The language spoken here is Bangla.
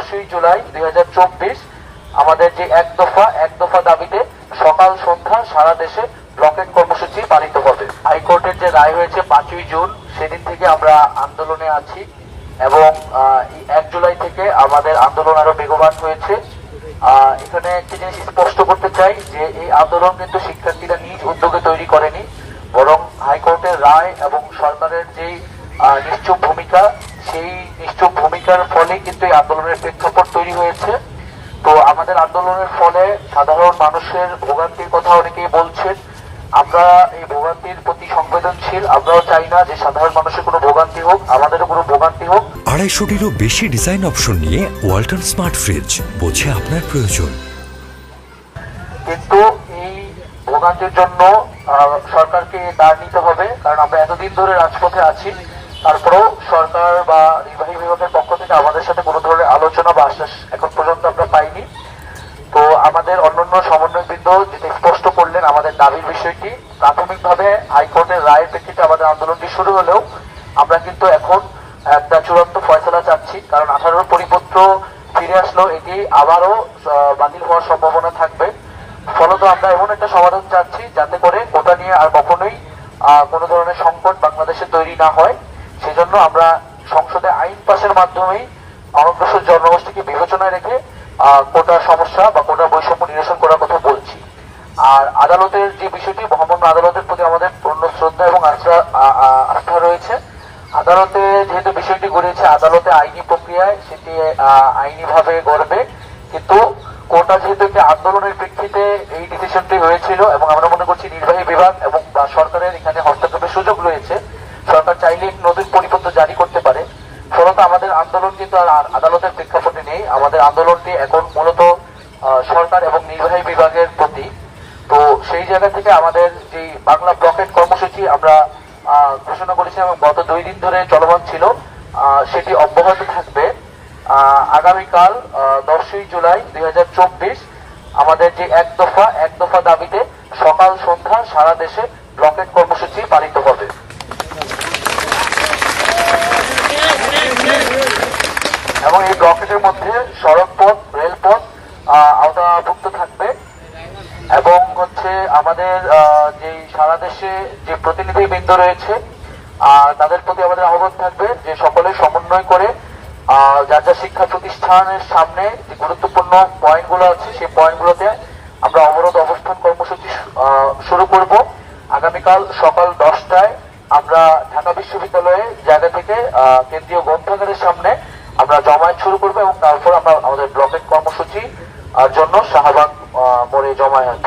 10ই জুলাই 2024 আমাদের যে এক দফা দাবিতে সকাল সন্ধ্যা সারা দেশে ব্লকেট কর্মসূচি পালিত হবে। হাইকোর্টের যে রায় হয়েছে 5ই জুন, সেদিন থেকে আমরা আন্দোলনে আছি এবং 1 জুলাই থেকে আমাদের আন্দোলন আরো বেগবান হয়েছে। এখানে একটি জিনিস স্পষ্ট করতে চাই যে এই আন্দোলন কিন্তু শিক্ষার্থীরা নিজ উদ্যোগে তৈরি করেনি, বরং হাইকোর্টের রায় এবং সরকারের যেই নিশ্চুপ ভূমিকা, সেই নিশ্চুপ ভূমিকার ফলে কিন্তু এই আন্দোলনের প্রেক্ষাপট তৈরি হয়েছে। তো আমাদের আন্দোলনের ফলে সাধারণ মানুষের ভোগান্তির কথা অনেকেই বলছেন। আমরা এই ভোগান্তির প্রতি সংবেদনশীল। আমরাও চাই না যে সাধারণ মানুষের কোনো ভোগান্তি হোক, আমাদেরও কোনো ভোগান্তি হোক। 250-টিরও বেশি ডিজাইন অপশন নিয়ে ওয়ালটন স্মার্ট ফ্রিজ, বোঝে আপনার প্রয়োজন। কিন্তু এই ভোগান্তির জন্য সরকারকে দাঁড় নিতে হবে, কারণ আমরা এতদিন ধরে রাজপথে আছি, তারপরেও সরকার বা নির্বাহী বিভাগের পক্ষ থেকে আমাদের সাথে কোনো ধরনের আলোচনা বা আশ্বাস এখন পর্যন্ত আমরা পাইনি। তো আমাদের অন্যান্য সমন্বয়বৃন্দ যেটা স্পষ্ট করলেন আমাদের দাবির বিষয়টি, প্রাথমিকভাবে হাইকোর্টের রায়ের প্রেক্ষিতে আমাদের আন্দোলনটি শুরু হলেও আমরা কিন্তু এখন একটা চূড়ান্ত ফয়সালা চাচ্ছি, কারণ 18 পরিপত্র ফিরে আসলেও এটি আবারও বাতিল হওয়ার সম্ভাবনা থাকবে। ফলত আমরা এমন একটা সমাধান চাচ্ছি যাতে করে কোটা নিয়ে আর কখনোই কোনো ধরনের সংকট বাংলাদেশে তৈরি না হয়। সেজন্য আমরা সংসদে আইন পাশের মাধ্যমেই অনগ্রসর জনগোষ্ঠীকে বিবেচনায় রেখে কোটার সমস্যা বা কোটার বৈষম্য নিরসন করার কথা বলছি। আর আদালতের যে বিষয়টি, মহামান্য আদালতের প্রতি আমাদের পূর্ণ শ্রদ্ধা এবং আস্থা রয়েছে। আদালতে যেহেতু বিষয়টি গড়িয়েছে, আদালতে আইনি প্রক্রিয়ায় সেটি আইনিভাবে গড়বে, কিন্তু কোটা যেহেতু একটি আন্দোলনের প্রেক্ষিতে এই ডিসিশনটি হয়েছিল এবং আমরা মনে করছি নির্বাহী বিভাগ এবং সরকারের এখানে হস্তক্ষেপের সুযোগ রয়েছে। সরকার চাইলে নতুন পরিপত্র জারি করতে পারে। ফলত আমাদের আন্দোলন কিন্তু আর আদালতের প্রেক্ষাপটে নেই। আমাদের আন্দোলনটি এখন মূলত সরকার এবং নির্বাহী বিভাগের প্রতি। তো সেই জায়গা থেকে আমাদের যে বাংলা ব্লকেট কর্মসূচি আমরা ঘোষণা করেছি এবং গত 2 দিন ধরে চলমান ছিল, সেটি অব্যাহত থাকবে। আগামীকাল 10ই জুলাই 2024 আমাদের যে এক দফা দাবিতে সকাল সন্ধ্যা সারা দেশে ব্লকেট কর্মসূচি পালিত হবে। এবং এই ব্লকেটের মধ্যে সড়ক পথ, রেলপথ আওতাভুক্ত থাকবে এবং আমাদের যে সারা দেশে যে প্রতিনিধিবৃন্দ রয়েছে তাদের প্রতি আমাদের আহ্বান থাকবে যে সকলে সমন্বয় করে যার যার শিক্ষা প্রতিষ্ঠানের সামনে যে গুরুত্বপূর্ণ পয়েন্টগুলো আছে সেই পয়েন্টগুলোতে আমরা অবরোধ অবস্থান কর্মসূচি শুরু করব। আগামীকাল সকাল 10টায় আমরা ঢাকা বিশ্ববিদ্যালয়ে জায়গা থেকে কেন্দ্রীয় গ্রন্থাগারের সামনে আমরা জমায়েত শুরু করবো এবং তারপর আমরা আমাদের ব্লকেট কর্মসূচি জন্য শাহবাগ মোড়ে জমায়েত